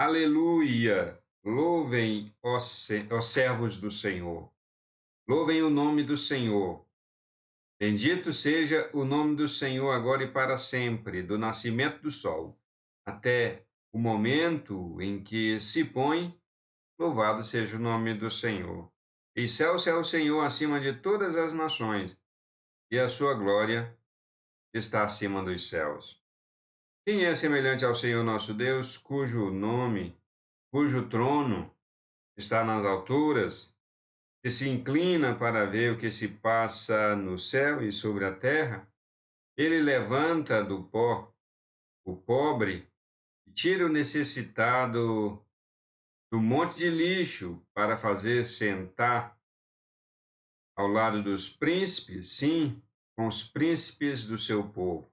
Aleluia! Louvem os servos do Senhor. Louvem o nome do Senhor. Bendito seja o nome do Senhor agora e para sempre, do nascimento do sol até o momento em que se põe. Louvado seja o nome do Senhor. Excelso é o Senhor acima de todas as nações, e a sua glória está acima dos céus. Quem é semelhante ao Senhor nosso Deus, cujo trono está nas alturas, que se inclina para ver o que se passa no céu e sobre a terra? Ele levanta do pó o pobre e tira o necessitado do monte de lixo para fazer sentar ao lado dos príncipes, sim, com os príncipes do seu povo.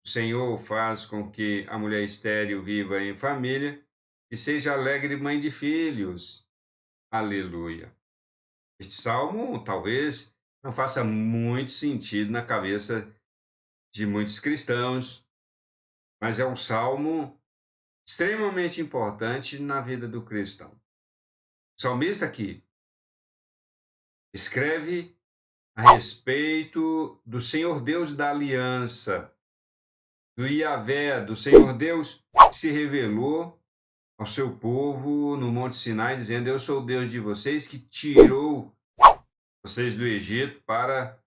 O Senhor faz com que a mulher estéril viva em família e seja alegre mãe de filhos. Aleluia. Este salmo talvez não faça muito sentido na cabeça de muitos cristãos, mas é um salmo extremamente importante na vida do cristão. O salmista aqui escreve a respeito do Senhor Deus da aliança, do Yahvé, do Senhor Deus que se revelou ao seu povo no Monte Sinai, dizendo: Eu sou o Deus de vocês que tirou vocês do Egito para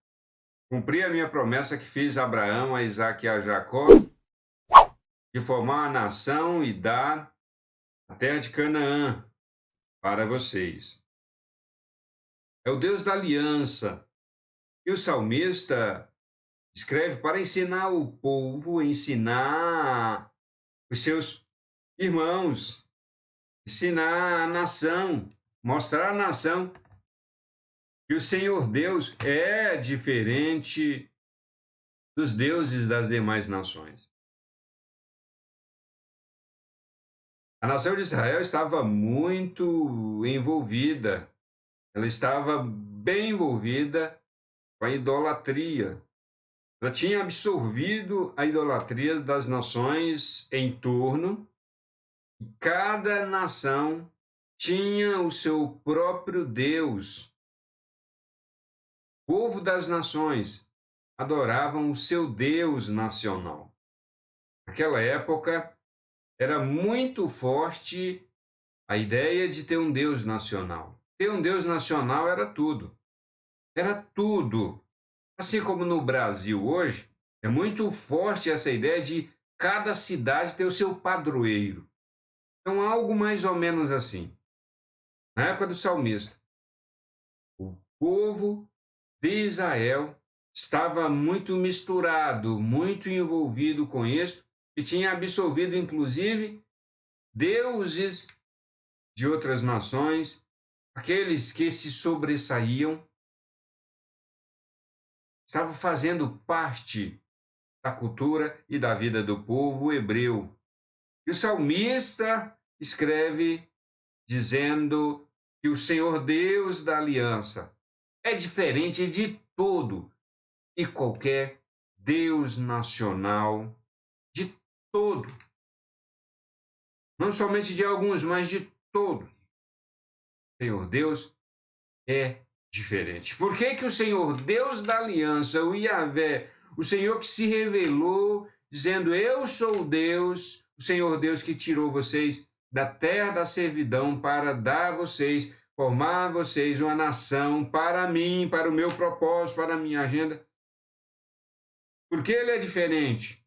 cumprir a minha promessa que fiz a Abraão, a Isaque e a Jacó, de formar uma nação e dar a terra de Canaã para vocês. É o Deus da aliança. E o salmista escreve para ensinar o povo, ensinar os seus irmãos, ensinar a nação, mostrar à nação que o Senhor Deus é diferente dos deuses das demais nações. A nação de Israel estava muito envolvida, ela estava bem envolvida com a idolatria. Ela tinha absorvido a idolatria das nações em torno, e cada nação tinha o seu próprio Deus. O povo das nações adoravam o seu Deus nacional. Naquela época, era muito forte a ideia de ter um Deus nacional. Ter um Deus nacional era tudo. Era tudo. Assim como no Brasil hoje, é muito forte essa ideia de cada cidade ter o seu padroeiro. Então, algo mais ou menos assim. Na época do salmista, o povo de Israel estava muito misturado, muito envolvido com isso, e tinha absorvido, inclusive, deuses de outras nações, aqueles que se sobressaíam, estavam fazendo parte da cultura e da vida do povo hebreu. E o salmista escreve dizendo que o Senhor Deus da aliança é diferente de todo e qualquer Deus nacional, de todo. Não somente de alguns, mas de todos. O Senhor Deus é diferente. Por que que o Senhor Deus da aliança, o Yahvé, o Senhor que se revelou, dizendo: Eu sou Deus, o Senhor Deus que tirou vocês da terra da servidão para dar a vocês, formar vocês uma nação para mim, para o meu propósito, para a minha agenda? Por que ele é diferente?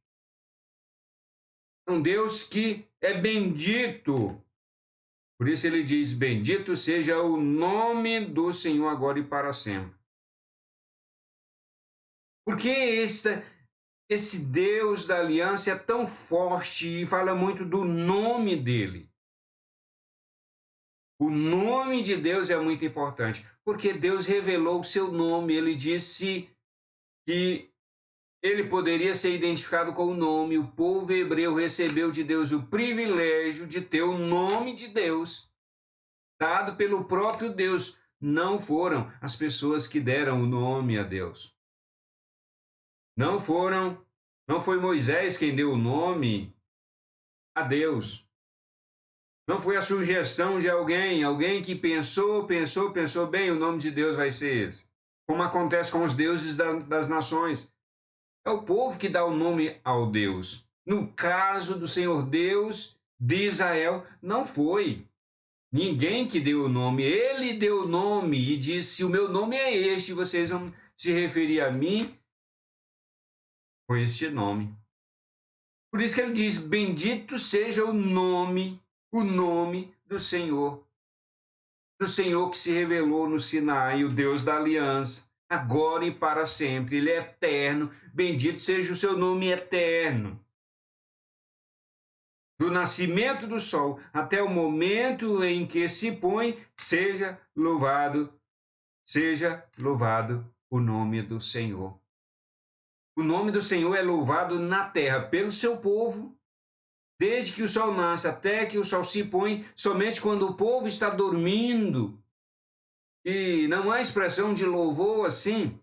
É um Deus que é bendito. Por isso ele diz: Bendito seja o nome do Senhor agora e para sempre. Por que esse Deus da aliança é tão forte e fala muito do nome dele? O nome de Deus é muito importante, porque Deus revelou o seu nome. Ele disse que ele poderia ser identificado com o nome. O povo hebreu recebeu de Deus o privilégio de ter o nome de Deus, dado pelo próprio Deus. Não foram as pessoas que deram o nome a Deus. Não foi Moisés quem deu o nome a Deus. Não foi a sugestão de alguém que pensou bem, o nome de Deus vai ser esse. Como acontece com os deuses das nações. É o povo que dá o nome ao Deus. No caso do Senhor Deus de Israel, não foi ninguém que deu o nome, ele deu o nome e disse: o meu nome é este, vocês vão se referir a mim com este nome. Por isso que ele diz: bendito seja o nome do Senhor que se revelou no Sinai, o Deus da aliança, agora e para sempre. Ele é eterno, bendito seja o seu nome eterno. Do nascimento do sol até o momento em que se põe, seja louvado o nome do Senhor. O nome do Senhor é louvado na terra pelo seu povo, desde que o sol nasce até que o sol se põe, somente quando o povo está dormindo. E não há expressão de louvor assim,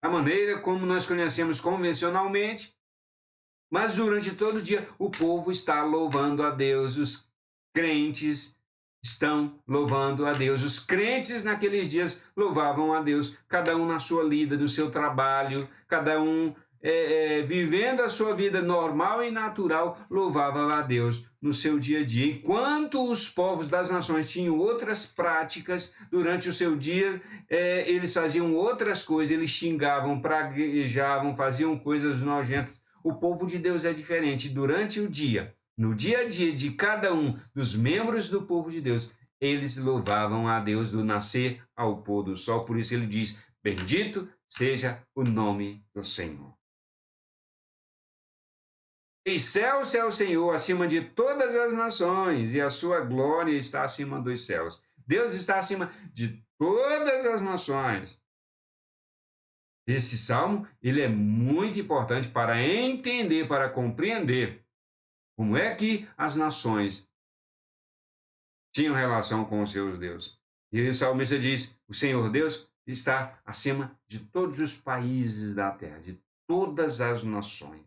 a maneira como nós conhecemos convencionalmente, mas durante todo o dia o povo está louvando a Deus, os crentes estão louvando a Deus. Os crentes naqueles dias louvavam a Deus, cada um na sua lida, no seu trabalho, cada um vivendo a sua vida normal e natural, louvava a Deus no seu dia a dia. Enquanto os povos das nações tinham outras práticas durante o seu dia, eles faziam outras coisas, eles xingavam, praguejavam, faziam coisas nojentas. O povo de Deus é diferente. Durante o dia, no dia a dia de cada um dos membros do povo de Deus, eles louvavam a Deus do nascer ao pôr do sol. Por isso ele diz: bendito seja o nome do Senhor. Excelso é o Senhor acima de todas as nações, e a sua glória está acima dos céus. Deus está acima de todas as nações. Esse salmo, ele é muito importante para entender, para compreender como é que as nações tinham relação com os seus deuses. E o salmista diz: o Senhor Deus está acima de todos os países da terra, de todas as nações,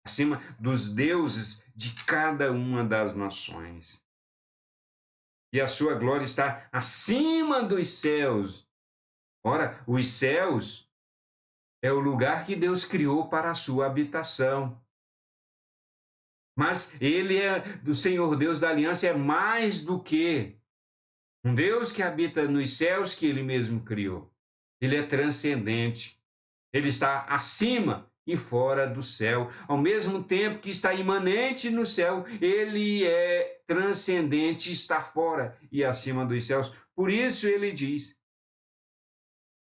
acima dos deuses de cada uma das nações. E a sua glória está acima dos céus. Ora, os céus é o lugar que Deus criou para a sua habitação. Mas ele do Senhor Deus da aliança, é mais do que um Deus que habita nos céus que ele mesmo criou. Ele é transcendente. Ele está acima e fora do céu. Ao mesmo tempo que está imanente no céu, ele é transcendente, está fora e acima dos céus. Por isso ele diz: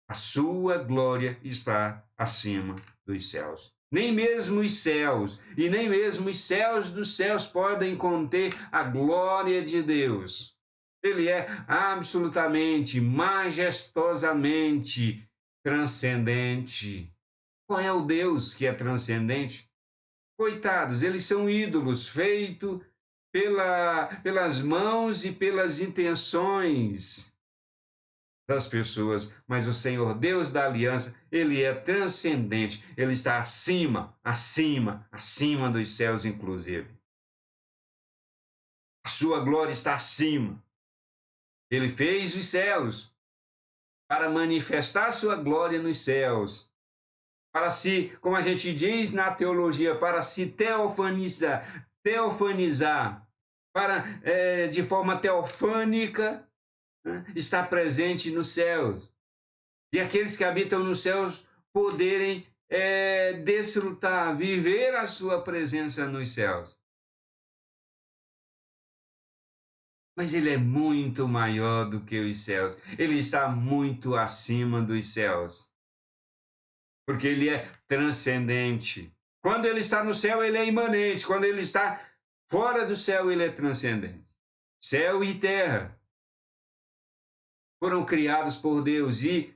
a sua glória está acima dos céus. Nem mesmo os céus, e nem mesmo os céus dos céus podem conter a glória de Deus. Ele é absolutamente, majestosamente transcendente. Qual é o Deus que é transcendente? Coitados, eles são ídolos feitos pelas mãos e pelas intenções das pessoas, mas o Senhor Deus da aliança, ele é transcendente, ele está acima dos céus, inclusive. A sua glória está acima. Ele fez os céus para manifestar a sua glória nos céus, para se, como a gente diz na teologia, para se teofanizar, para de forma teofânica, está presente nos céus. E aqueles que habitam nos céus poderem desfrutar, viver a sua presença nos céus. Mas ele é muito maior do que os céus. Ele está muito acima dos céus. Porque ele é transcendente. Quando ele está no céu, ele é imanente. Quando ele está fora do céu, ele é transcendente. Céu e terra foram criados por Deus, e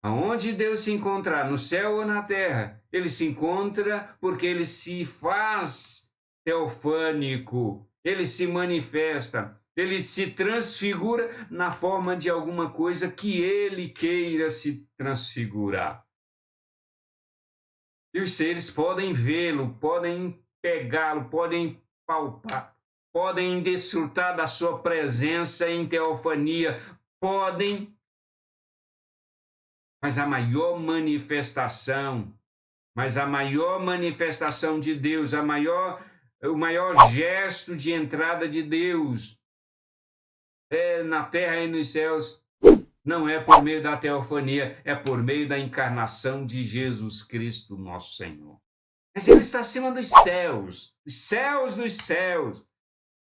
aonde Deus se encontrar, no céu ou na terra, ele se encontra porque ele se faz teofânico, ele se manifesta, ele se transfigura na forma de alguma coisa que ele queira se transfigurar. E os seres podem vê-lo, podem pegá-lo, podem palpar, podem desfrutar da sua presença em teofania, podem, mas a maior manifestação de Deus, o maior gesto de entrada de Deus na terra e nos céus, não é por meio da teofania, é por meio da encarnação de Jesus Cristo, nosso Senhor. Mas ele está acima dos céus dos céus.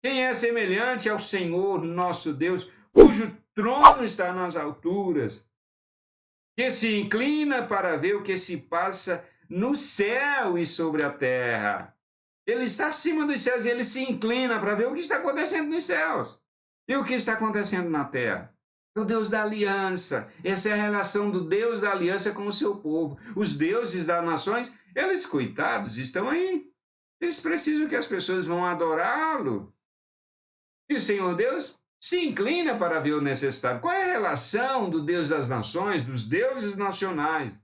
Quem é semelhante ao Senhor, nosso Deus, cujo trono está nas alturas, que se inclina para ver o que se passa no céu e sobre a terra. Ele está acima dos céus e ele se inclina para ver o que está acontecendo nos céus e o que está acontecendo na terra. O Deus da aliança. Essa é a relação do Deus da aliança com o seu povo. Os deuses das nações, eles, coitados, estão aí. Eles precisam que as pessoas vão adorá-lo. E o Senhor Deus se inclina para ver o necessitado. Qual é a relação do Deus das nações, dos deuses nacionais?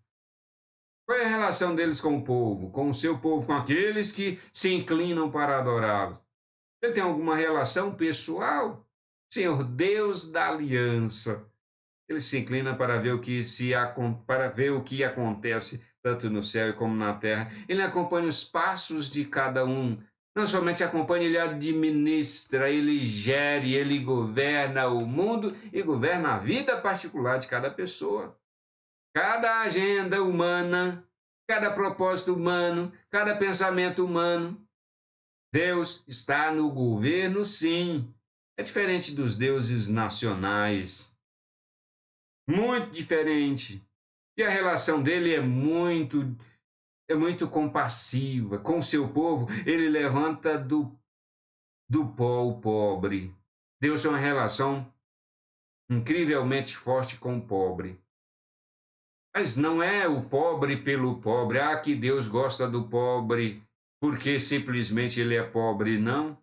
Qual é a relação deles com o povo, com o seu povo, com aqueles que se inclinam para adorá-lo? Ele tem alguma relação pessoal? Senhor Deus da aliança. Ele se inclina para ver o que acontece tanto no céu como na terra. Ele acompanha os passos de cada um. Não somente acompanha, ele administra, ele gere, ele governa o mundo e governa a vida particular de cada pessoa. Cada agenda humana, cada propósito humano, cada pensamento humano. Deus está no governo, sim. É diferente dos deuses nacionais. Muito diferente. E a relação dele é muito compassiva. Com o seu povo, ele levanta do pó o pobre. Deus tem uma relação incrivelmente forte com o pobre. Mas não é o pobre pelo pobre. Ah, que Deus gosta do pobre porque simplesmente ele é pobre. Não.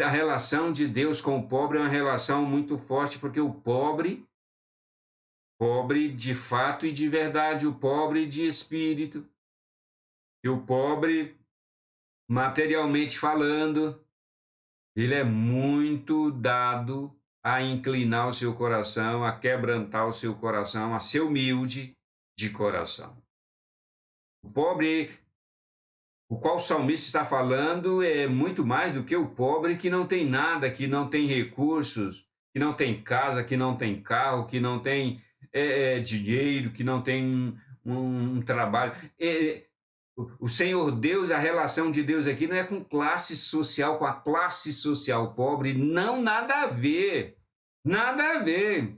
A relação de Deus com o pobre é uma relação muito forte, porque o pobre de fato e de verdade, o pobre de espírito, e o pobre, materialmente falando, ele é muito dado a inclinar o seu coração, a quebrantar o seu coração, a ser humilde de coração. O pobre, o qual o salmista está falando, é muito mais do que o pobre que não tem nada, que não tem recursos, que não tem casa, que não tem carro, que não tem dinheiro, que não tem um trabalho. O Senhor Deus, a relação de Deus aqui não é com classe social, com a classe social pobre, não, nada a ver, nada a ver.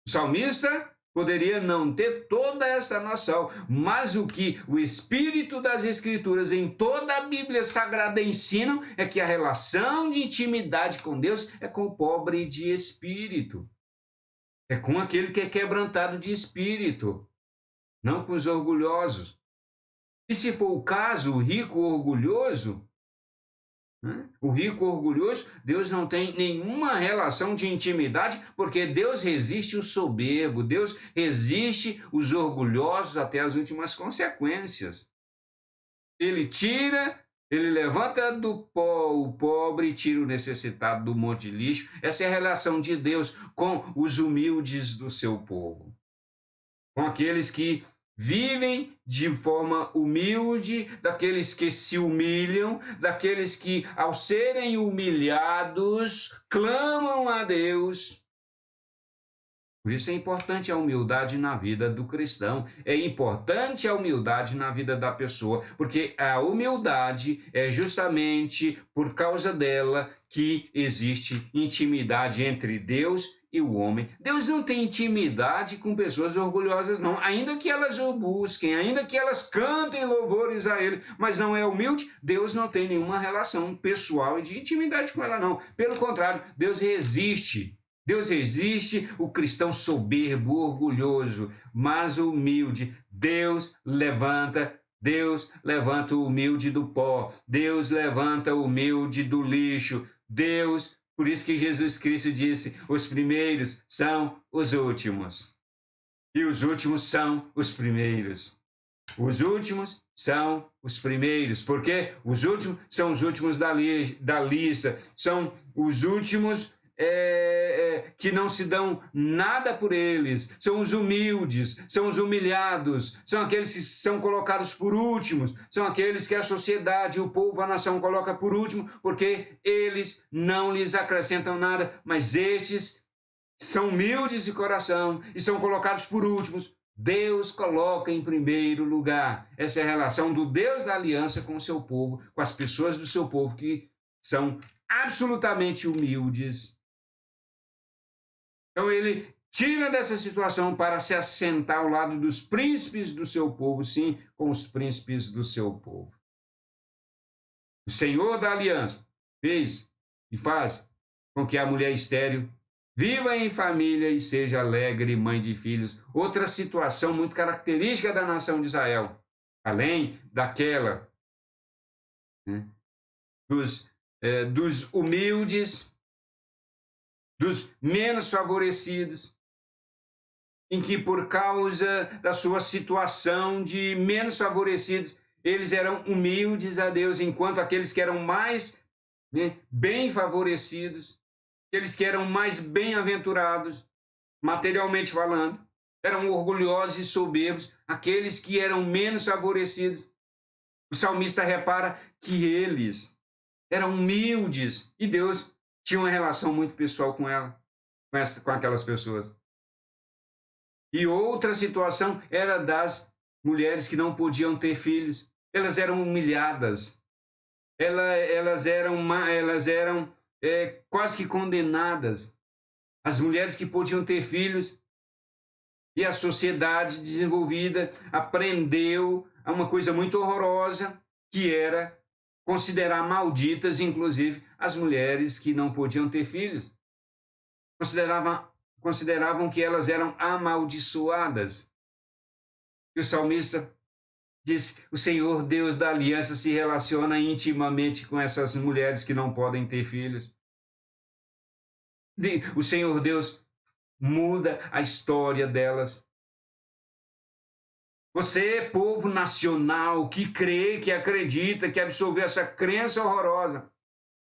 O salmista poderia não ter toda essa noção, mas o que o Espírito das Escrituras em toda a Bíblia Sagrada ensinam é que a relação de intimidade com Deus é com o pobre de espírito. É com aquele que é quebrantado de espírito, não com os orgulhosos. E se for o caso, o rico orgulhoso, Deus não tem nenhuma relação de intimidade, porque Deus resiste o soberbo, Deus resiste os orgulhosos até as últimas consequências. Ele levanta do pó o pobre e tira o necessitado do monte de lixo. Essa é a relação de Deus com os humildes do seu povo, com aqueles que vivem de forma humilde, daqueles que se humilham, daqueles que, ao serem humilhados, clamam a Deus. Por isso é importante a humildade na vida do cristão, é importante a humildade na vida da pessoa, porque a humildade é justamente por causa dela que existe intimidade entre Deus e o homem. Deus não tem intimidade com pessoas orgulhosas, não, ainda que elas o busquem, ainda que elas cantem louvores a Ele, mas não é humilde, Deus não tem nenhuma relação pessoal e de intimidade com ela, não. Pelo contrário, Deus resiste o cristão soberbo, orgulhoso, mas humilde. Deus levanta o humilde do pó. Deus levanta o humilde do lixo. Por isso que Jesus Cristo disse: os primeiros são os últimos, e os últimos são os primeiros. Os últimos são os primeiros, porque os últimos são os últimos da lista, são os últimos que não se dão nada por eles, são os humildes, são os humilhados, são aqueles que são colocados por últimos, são aqueles que a sociedade, o povo, a nação coloca por último, porque eles não lhes acrescentam nada, mas estes são humildes de coração e são colocados por últimos. Deus coloca em primeiro lugar. Essa é a relação do Deus da aliança com o seu povo, com as pessoas do seu povo que são absolutamente humildes. Então ele tira dessa situação para se assentar ao lado dos príncipes do seu povo, sim, com os príncipes do seu povo. O Senhor da aliança fez e faz com que a mulher estéril viva em família e seja alegre mãe de filhos. Outra situação muito característica da nação de Israel, além daquela, né, dos humildes, dos menos favorecidos, em que por causa da sua situação de menos favorecidos, eles eram humildes a Deus, enquanto aqueles que eram mais, né, bem favorecidos, aqueles que eram mais bem-aventurados, materialmente falando, eram orgulhosos e soberbos, aqueles que eram menos favorecidos. O salmista repara que eles eram humildes e Deus tinha uma relação muito pessoal com ela, com aquelas pessoas. E outra situação era das mulheres que não podiam ter filhos. Elas eram humilhadas, elas eram quase que condenadas. As mulheres que podiam ter filhos, e a sociedade desenvolvida aprendeu a uma coisa muito horrorosa, que era considerar malditas, inclusive, as mulheres que não podiam ter filhos. Consideravam que elas eram amaldiçoadas. E o salmista diz: o Senhor Deus da aliança se relaciona intimamente com essas mulheres que não podem ter filhos. O Senhor Deus muda a história delas. Você, povo nacional, que crê, que acredita, que absorveu essa crença horrorosa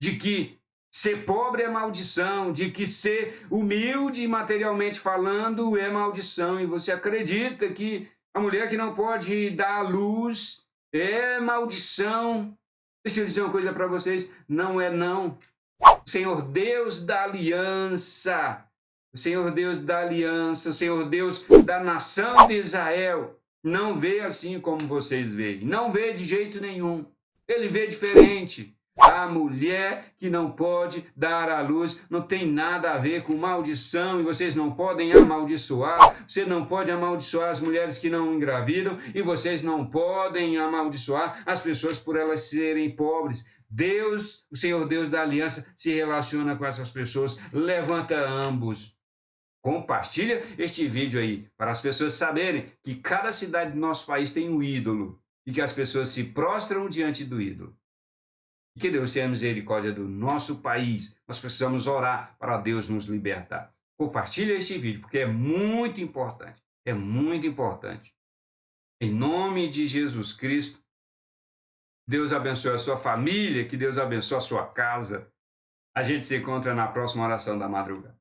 de que ser pobre é maldição, de que ser humilde materialmente falando é maldição, e você acredita que a mulher que não pode dar à luz é maldição. Deixa eu dizer uma coisa para vocês, não é não. O Senhor Deus da aliança, o Senhor Deus da aliança, o Senhor Deus da nação de Israel, não vê assim como vocês veem, não vê de jeito nenhum. Ele vê diferente. A mulher que não pode dar à luz não tem nada a ver com maldição, e vocês não podem amaldiçoar. Você não pode amaldiçoar as mulheres que não engravidam, e vocês não podem amaldiçoar as pessoas por elas serem pobres. Deus, o Senhor Deus da aliança, se relaciona com essas pessoas, levanta ambos. Compartilha este vídeo aí, para as pessoas saberem que cada cidade do nosso país tem um ídolo e que as pessoas se prostram diante do ídolo. Que Deus tenha misericórdia do nosso país. Nós precisamos orar para Deus nos libertar. Compartilha este vídeo, porque é muito importante. É muito importante. Em nome de Jesus Cristo, Deus abençoe a sua família, que Deus abençoe a sua casa. A gente se encontra na próxima oração da madrugada.